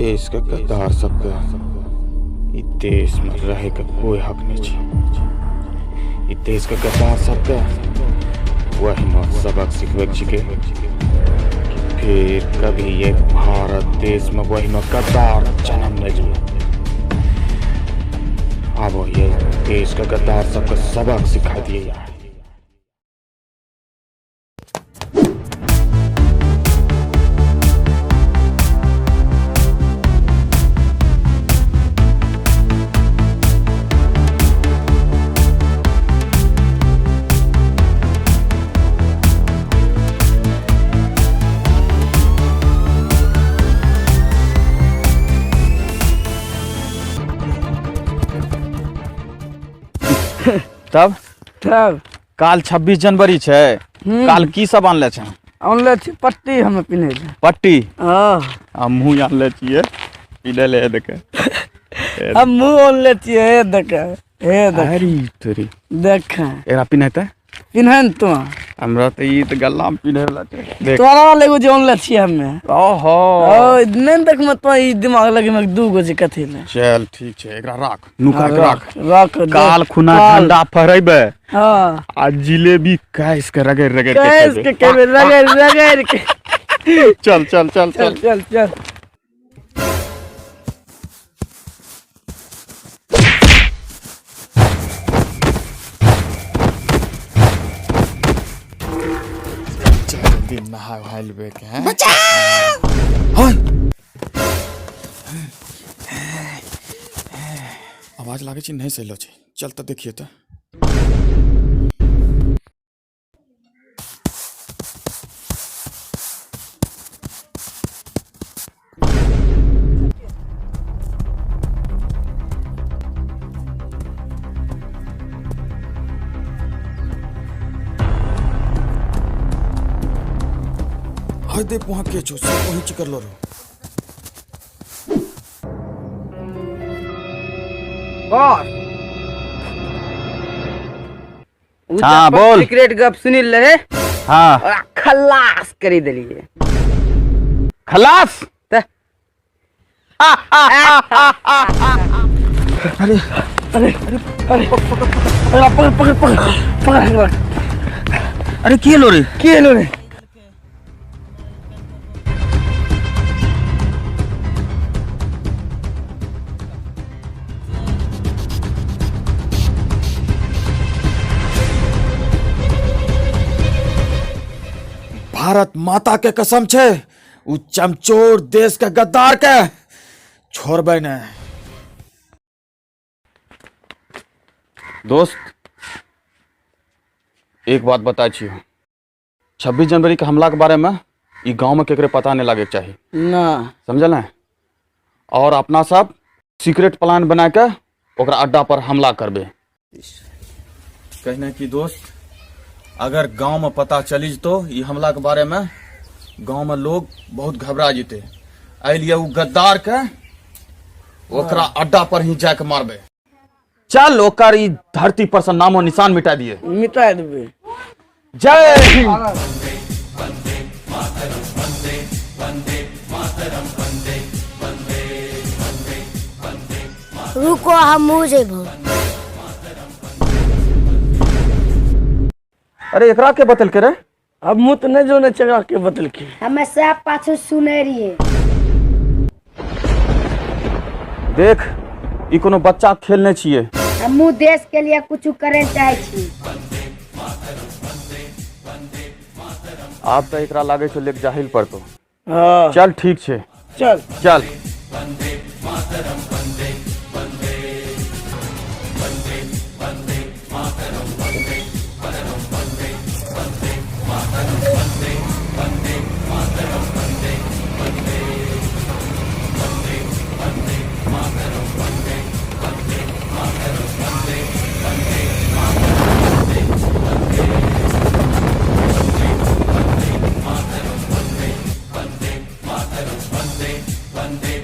देश के गद्दार सबके इ देश में रहे के कोई हक नहीं छे। इ देश के गद्दार सबके वही न सबक सिखवे छिके कि फिर कभी ये भारत देश में वही न गद्दार जन्म नहीं ले। अब ये देश के गद्दार सबके सबक सिखा दिए यार। तब तब काल 26 जनवरी छे। काल की सब आनले छे? आनले छी पट्टी हमें पिन्हे ले। पट्टी हां मुँह आनले छिए पिले ले देखे। हम मुँह आनले छिए हे देखे हे देख। अरे तोरी देख एरा पिन्हते पिन्हन तो हमरा त ई त गल्ला में पिन्हे वाला छे। देख तोरा लेगो जे आनले छी हमें। ओहो ओ नहीं देख मत तो ई दिमाग लगे में दू गो जे कथि ले। चल ठीक छे एकरा राख नुका के राख। रख काल खुना ठंडा फरेबे। हां आ जिलेबी कैस के रगड़ रगड़ कैस के केबे रगड़ रगड़ के चल चल चल चल चल चल नहा वहा लेबे के हैं। बचाओ आवाज लागे छी नहीं सहिलो छै। चल त देखिए त हाय देख वहां के छो सब वही चिकर लो रो। बॉस हाँ, बोल। सीक्रेट गप सुनिल रहे। हाँ और खलास करी देलिए। खलास त अरे अरे अरे पकड़ पकड़ पकड़ पकड़ अरे के लो रे के लो रे। भारत माता के कसम छे उ चमचोर देश के गद्दार के छोड़बे न। दोस्त एक बात बता छी 26 जनवरी के हमला के बारे में ई गांव में केकरे पता नहीं लागे के चाहिए ना समझल है। और अपना सब सीक्रेट प्लान बना के ओकरा अड्डा पर हमला करबे। कहने की दोस्त अगर गांव में पता चली तो ये हमला के बारे में गांव में लोग बहुत घबरा जेते। आई लिए उ गद्दार के ओकरा अड्डा पर ही जाके मारबे। चल ओकर ई धरती पर से नामो निशान मिटा दिए। मिटा देबे। जय हिंद। रुको हम मुँह जेबो। अरे एकरा के बतल के रे? अब मुँह तो नहीं जो ने चगा के बतल के। हमें सब पाछू सुने रहिए। देख ई कोनो बच्चा खेल नहीं छिए। हम देश के लिए कुछ करे चाहे छी। आप तो एकरा लागे छो लेक जाहिल पर तो। हां चल ठीक छे चल चल। Vande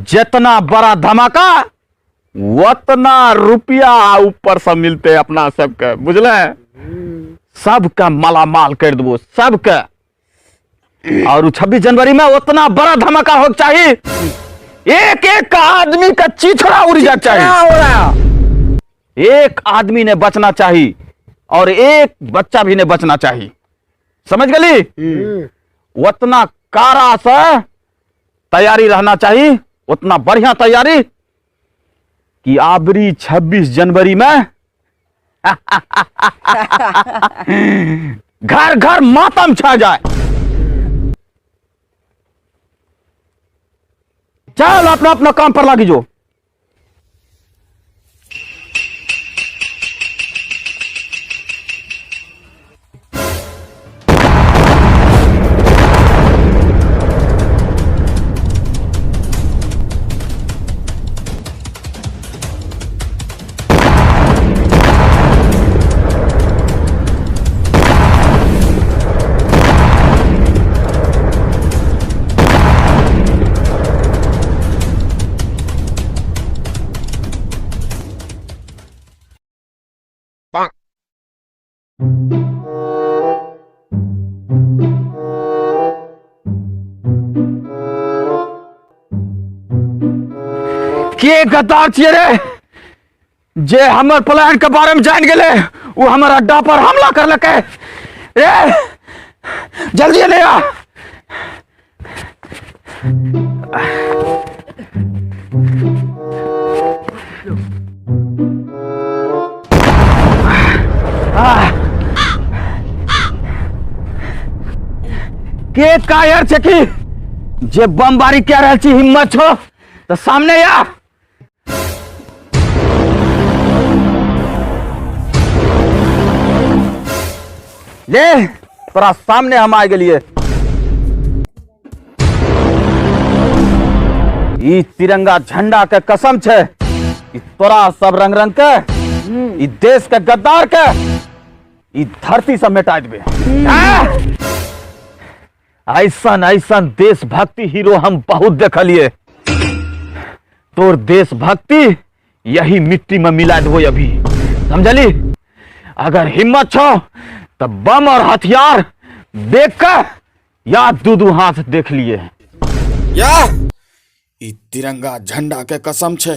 जितना बड़ा धमाका उतना रुपया ऊपर से मिलते अपना सबके, बुझले? सबके मालामाल कर देबो सबके। और 26 जनवरी में उतना बड़ा धमाका हो चाहिए, एक एक आदमी का चीथड़ा उड़ जाना चाहिए, एक आदमी ने बचना चाहिए और एक बच्चा भी ने बचना चाहिए, समझ गली? उतना कारा से तैयारी रहना चाहिए, उतना बढ़िया तैयारी कि आबरी 26 जनवरी में घर घर मातम छा जाए। चल अपना अपना काम पर लागी जो। के गद्दार छिए रे जे हमर प्लान के बारे में जान गेले, वो हमर अड्डा पर हमला कर लके रे, जल्दी ले आ। के कायर छे कि जे बमबारी कह रहल छी, हिम्मत छो तो सामने आ। ले तोरा सामने हम आ गेलिए। ई तिरंगा झंडा के कसम छे कि तोरा सब रंग रंग के ई देश के गद्दार के ई धरती से मिटा देबे। ऐसन ऐसन देशभक्ति हीरो हम बहुत देखलिए, तोर देशभक्ति यही मिट्टी में मिला देबो अभी, समझली? अगर हिम्मत छो तो बम और हथियार देख कर या दू हाथ देख लिए या ई तिरंगा झंडा के कसम छे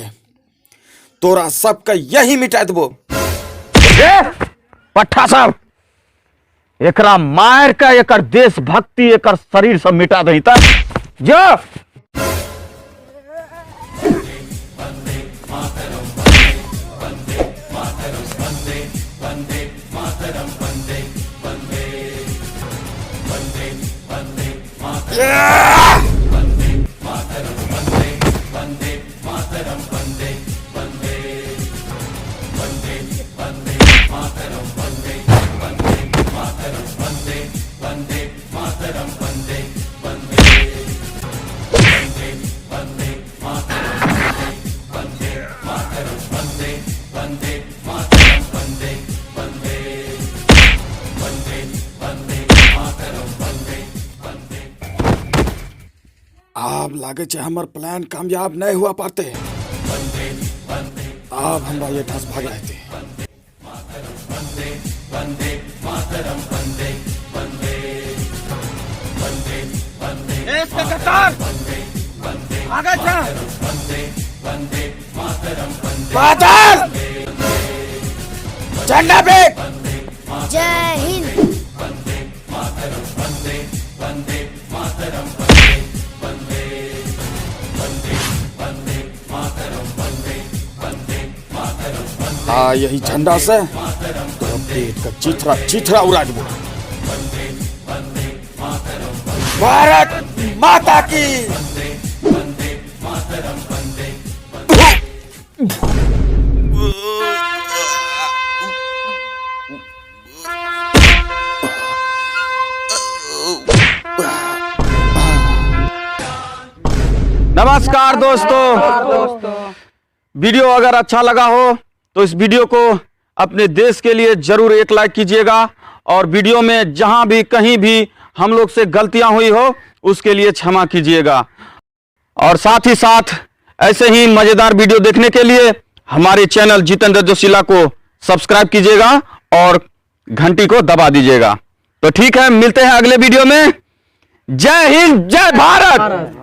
तोरा सबके यही मिटा देबो। पट्ठा सब एकरा मार के एकर देशभक्ति एकर शरीर से मिटा दही तक जो। अब लागे छे हमर प्लान कामयाब नहीं हुआ पाते, अब हमरा ये ठस भाग रहते। आगे जा बादल झंडा पे। जय हिंद। हाँ यही झंडा से तो पेट का चिथड़ा चिथड़ा उड़ा देबो। भारत माता की। नमस्कार दोस्तों, वीडियो अगर अच्छा लगा हो तो इस वीडियो को अपने देश के लिए जरूर एक लाइक कीजिएगा और वीडियो में जहां भी कहीं भी हम लोग से गलतियां हुई हो उसके लिए क्षमा कीजिएगा। और साथ ही साथ ऐसे ही मजेदार वीडियो देखने के लिए हमारे चैनल जितेंद्र जोशीला को सब्सक्राइब कीजिएगा और घंटी को दबा दीजिएगा। तो ठीक है, मिलते हैं अगले वीडियो में। जय हिंद, जय भारत।